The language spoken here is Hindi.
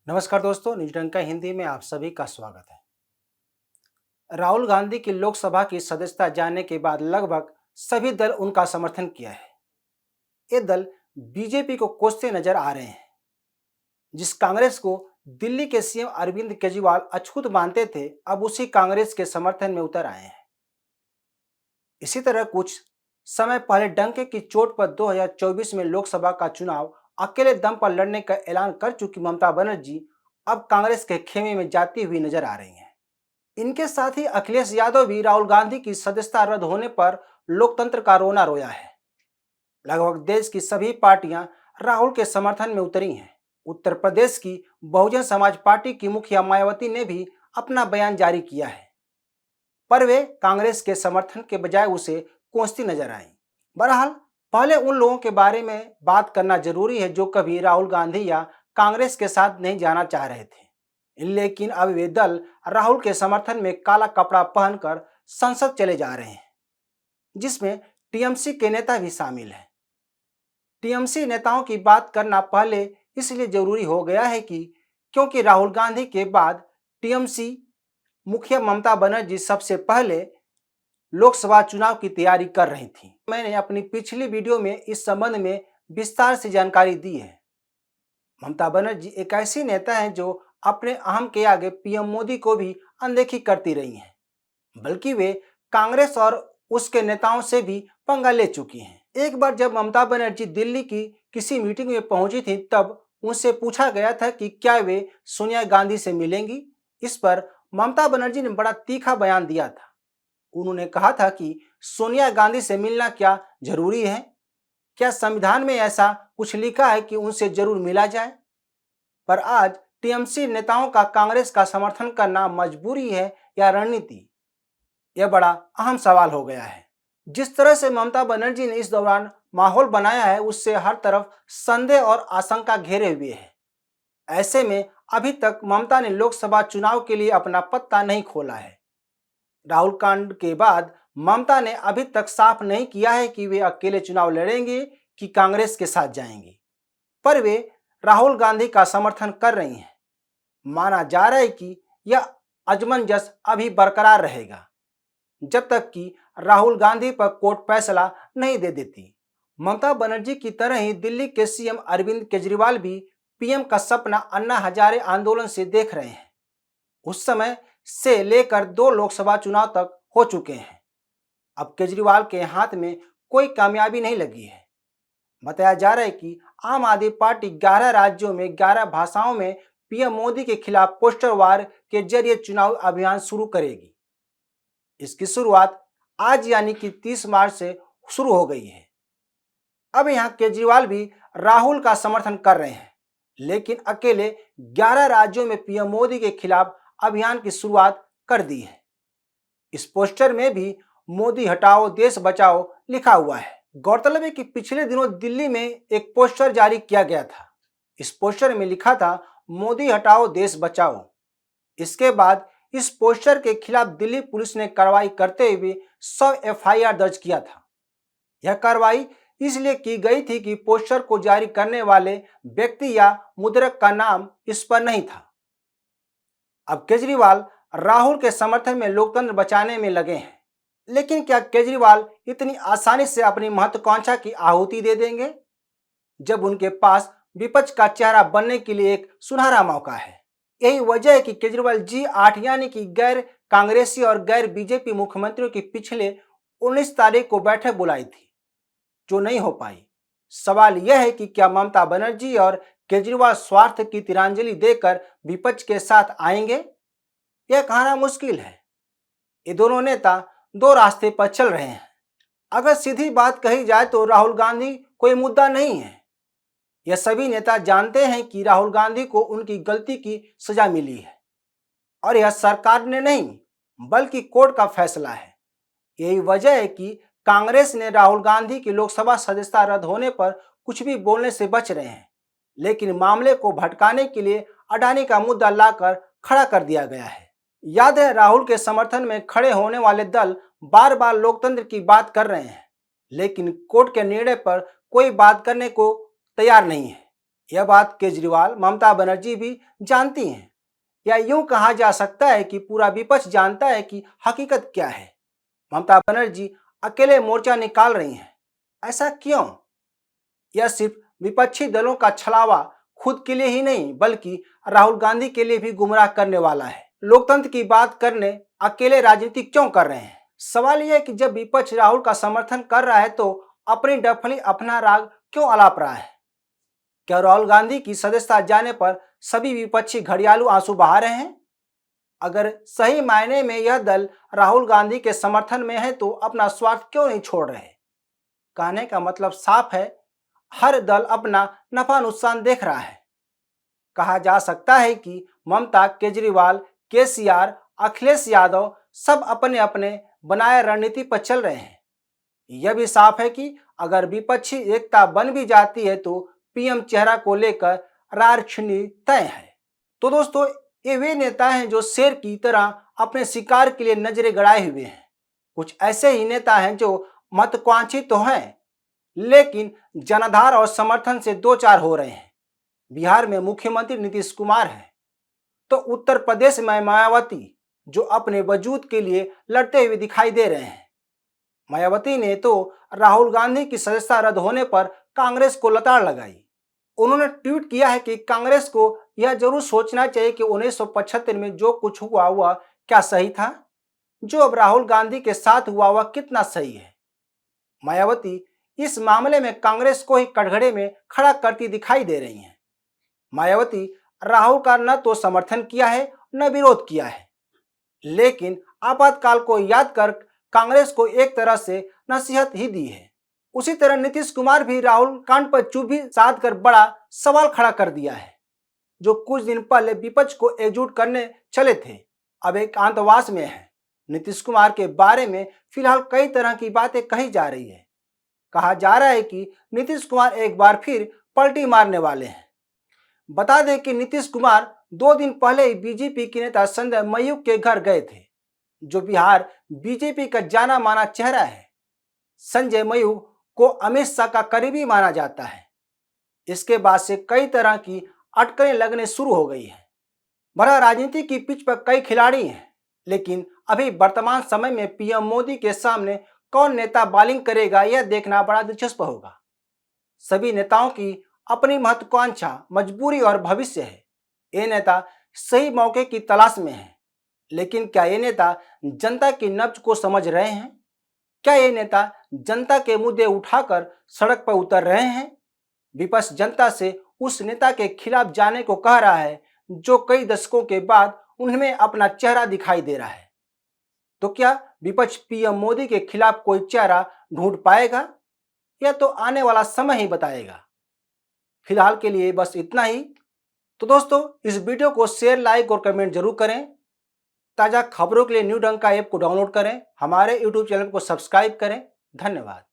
नमस्कार दोस्तों, न्यूज डंका हिंदी में आप सभी का स्वागत है। राहुल गांधी की लोकसभा की सदस्यता जाने के बाद लगभग सभी दल उनका समर्थन किया है। ये दल बीजेपी को कोसते नजर आ रहे हैं। जिस कांग्रेस को दिल्ली के सीएम अरविंद केजरीवाल अछूत मानते थे, अब उसी कांग्रेस के समर्थन में उतर आए हैं। इसी तरह कुछ समय पहले डंके की चोट पर 2024 में लोकसभा का चुनाव अकेले दम पर लड़ने का ऐलान कर चुकी ममता बनर्जी अब कांग्रेस के खेमे में जाती हुई नजर आ रही हैं। इनके साथ ही अखिलेश यादव भी राहुल गांधी की सदस्यता रद्द होने पर लोकतंत्र का रोना रोया है। लगभग देश की सभी पार्टियां राहुल के समर्थन में उतरी हैं। उत्तर प्रदेश की बहुजन समाज पार्टी की मुखिया मायावती ने भी अपना बयान जारी किया है, पर वे कांग्रेस के समर्थन के बजाय उसे कोसती नजर आई। बहरहाल पहले उन लोगों के बारे में बात करना जरूरी है जो कभी राहुल गांधी या कांग्रेस के साथ नहीं जाना चाह रहे थे, लेकिन अब वे दल राहुल के समर्थन में काला कपड़ा पहनकर संसद चले जा रहे हैं, जिसमें टीएमसी के नेता भी शामिल हैं। टीएमसी नेताओं की बात करना पहले इसलिए जरूरी हो गया है क्योंकि राहुल गांधी के बाद टीएमसी मुखिया ममता बनर्जी सबसे पहले लोकसभा चुनाव की तैयारी कर रही थी। मैंने अपनी पिछली वीडियो में इस संबंध में विस्तार से जानकारी दी है। ममता बनर्जी एक ऐसी नेता हैं जो अपने अहम के आगे पीएम मोदी को भी अनदेखी करती रही हैं, बल्कि वे कांग्रेस और उसके नेताओं से भी पंगा ले चुकी हैं। एक बार जब ममता बनर्जी दिल्ली की किसी मीटिंग में पहुंची थी, तब उनसे पूछा गया था कि क्या वे सोनिया गांधी से मिलेंगी। इस पर ममता बनर्जी ने बड़ा तीखा बयान दिया था। उन्होंने कहा था कि सोनिया गांधी से मिलना क्या जरूरी है? क्या संविधान में ऐसा कुछ लिखा है कि उनसे जरूर मिला जाए? पर आज टीएमसी नेताओं का कांग्रेस का समर्थन करना मजबूरी है या रणनीति? यह बड़ा अहम सवाल हो गया है। जिस तरह से ममता बनर्जी ने इस दौरान माहौल बनाया है, उससे हर तरफ संदेह और आशंका घेरे हुए है। ऐसे में अभी तक ममता ने लोकसभा चुनाव के लिए अपना पत्ता नहीं खोला है। राहुल कांड के बाद ममता ने अभी तक साफ नहीं किया है कि वे अकेले चुनाव लड़ेंगे कि कांग्रेस के साथ जाएंगे, पर वे राहुल गांधी का समर्थन कर रही हैं। माना जा रहा है कि यह असमंजस अभी बरकरार रहेगा जब तक कि राहुल गांधी पर कोर्ट फैसला नहीं दे देती। ममता बनर्जी की तरह ही दिल्ली के सीएम अरविंद केजरीवाल भी पीएम का सपना अन्ना हजारे आंदोलन से देख रहे हैं। उस समय से लेकर 2 लोकसभा चुनाव तक हो चुके हैं। अब केजरीवाल के हाथ में कोई कामयाबी नहीं लगी है। बताया जा रहा है कि आम आदमी पार्टी 11 राज्यों में 11 भाषाओं में पीएम मोदी के खिलाफ पोस्टर वार के जरिए चुनाव अभियान शुरू करेगी। इसकी शुरुआत आज यानी कि 30 मार्च से शुरू हो गई है। अब यहां केजरीवाल भी राहुल का समर्थन कर रहे हैं, लेकिन अकेले 11 राज्यों में पीएम मोदी के खिलाफ अभियान की शुरुआत कर दी है। इस पोस्टर में भी मोदी हटाओ देश बचाओ लिखा हुआ है। गौरतलब है कि पिछले दिनों दिल्ली में एक पोस्टर जारी किया गया था। इस पोस्टर में लिखा था मोदी हटाओ देश बचाओ। इसके बाद इस पोस्टर के खिलाफ दिल्ली पुलिस ने कार्रवाई करते हुए 100 एफआईआर दर्ज किया था। यह कार्रवाई इसलिए की गई थी कि पोस्टर को जारी करने वाले व्यक्ति या मुद्रक का नाम इस पर नहीं था। अब केजरीवाल राहुल के समर्थन में लोकतंत्र बचाने में लगे हैं, लेकिन क्या केजरीवाल इतनी आसानी से अपनी महत्वाकांक्षा की आहुति दे देंगे, जब उनके पास विपक्ष का चेहरा बनने के लिए एक सुनहरा मौका है? यही वजह है कि केजरीवाल G8 यानी कि गैर कांग्रेसी और गैर बीजेपी मुख्यमंत्रियों की पिछले 19 तारीख को बैठक बुलाई थी, जो नहीं हो पाई। सवाल यह है कि क्या ममता बनर्जी और केजरीवाल स्वार्थ की तिरंजलि देकर विपक्ष के साथ आएंगे? यह कहना मुश्किल है। ये दोनों नेता 2 रास्ते पर चल रहे हैं। अगर सीधी बात कही जाए तो राहुल गांधी कोई मुद्दा नहीं है। यह सभी नेता जानते हैं कि राहुल गांधी को उनकी गलती की सजा मिली है और यह सरकार ने नहीं बल्कि कोर्ट का फैसला है। यही वजह है कि कांग्रेस ने राहुल गांधी की लोकसभा सदस्यता रद्द होने पर कुछ भी बोलने से बच रहे हैं, लेकिन मामले को भटकाने के लिए अडानी का मुद्दा लाकर खड़ा कर दिया गया है। याद है, राहुल के समर्थन में खड़े होने वाले दल बार बार लोकतंत्र की बात कर रहे हैं, लेकिन कोर्ट के निर्णय पर कोई बात करने को तैयार नहीं है। यह बात केजरीवाल, ममता बनर्जी भी जानती हैं, या यूं कहा जा सकता है कि पूरा विपक्ष जानता है कि हकीकत क्या है। ममता बनर्जी अकेले मोर्चा निकाल रही हैं। ऐसा क्यों? यह सिर्फ विपक्षी दलों का छलावा खुद के लिए ही नहीं बल्कि राहुल गांधी के लिए भी गुमराह करने वाला है। लोकतंत्र की बात करने अकेले राजनीति क्यों कर रहे हैं? सवाल यह है कि जब विपक्ष राहुल का समर्थन कर रहा है तो अपनी डफली अपना राग क्यों अलाप रहा है? क्या राहुल गांधी की सदस्यता जाने पर सभी विपक्षी घड़ियालू आंसू बहा रहे हैं? अगर सही मायने में यह दल राहुल गांधी के समर्थन में है तो अपना स्वार्थ क्यों नहीं छोड़ रहे? कहने का मतलब साफ है, हर दल अपना नफा नुकसान देख रहा है। कहा जा सकता है कि ममता, केजरीवाल, केसीआर, अखिलेश यादव सब अपने अपने बनाए रणनीति पर चल रहे हैं। यह भी साफ है कि अगर विपक्षी एकता बन भी जाती है तो पीएम चेहरा को लेकर रारछिनी तय है। तो दोस्तों, ये वे नेता हैं जो शेर की तरह अपने शिकार के लिए नजरें गड़ाए हुए हैं। कुछ ऐसे ही नेता हैं जो महत्वाकांक्षी तो हैं, लेकिन जनाधार और समर्थन से दो चार हो रहे हैं। बिहार में मुख्यमंत्री नीतीश कुमार है, तो उत्तर प्रदेश में मायावती, जो अपने वजूद के लिए लड़ते हुए दिखाई दे रहे हैं। मायावती ने तो राहुल गांधी की सदस्यता रद्द होने पर कांग्रेस को लताड़ लगाई। उन्होंने ट्वीट किया है कि कांग्रेस को यह जरूर सोचना चाहिए कि 1975 में जो कुछ हुआ वह क्या सही था, जो अब राहुल गांधी के साथ हुआ वह कितना सही है। मायावती इस मामले में कांग्रेस को ही कटघरे में खड़ा करती दिखाई दे रही हैं। मायावती राहुल का न तो समर्थन किया है न विरोध किया है, लेकिन आपातकाल को याद कर कांग्रेस को एक तरह से नसीहत ही दी है। उसी तरह नीतीश कुमार भी राहुल कांड पर चुप्पी साध कर बड़ा सवाल खड़ा कर दिया है। जो कुछ दिन पहले विपक्ष को एकजुट करने चले थे, अब एकांतवास में है। नीतीश कुमार के बारे में फिलहाल कई तरह की बातें कही जा रही है। कहा जा रहा है कि नीतीश कुमार एक बार फिर पलटी मारने वाले हैं। बता दें कि नीतीश कुमार 2 दिन पहले ही बीजेपी के नेता संजय मयूख के घर गए थे, जो बिहार बीजेपी का जाना माना चेहरा है। संजय मयूख को अमित शाह का करीबी माना जाता है। इसके बाद से कई तरह की अटकलें लगने शुरू हो गई है। बड़ा राजनीति की पिच पर कई खिलाड़ी हैं, लेकिन अभी वर्तमान समय में पीएम मोदी के सामने कौन नेता बॉलिंग करेगा यह देखना बड़ा दिलचस्प होगा। सभी नेताओं की अपनी महत्वाकांक्षा, मजबूरी और भविष्य है। ये नेता सही मौके की तलाश में है, लेकिन क्या ये नेता जनता की नब्ज को समझ रहे हैं? क्या ये नेता जनता के मुद्दे उठाकर सड़क पर उतर रहे हैं? विपक्ष जनता से उस नेता के खिलाफ जाने को कह रहा है जो कई दशकों के बाद उनमें अपना चेहरा दिखाई दे रहा है। तो क्या विपक्ष पीएम मोदी के खिलाफ कोई चेहरा ढूंढ पाएगा? यह तो आने वाला समय ही बताएगा। फिलहाल के लिए बस इतना ही। तो दोस्तों, इस वीडियो को शेयर, लाइक और कमेंट जरूर करें। ताज़ा खबरों के लिए न्यू डंका ऐप को डाउनलोड करें। हमारे यूट्यूब चैनल को सब्सक्राइब करें। धन्यवाद।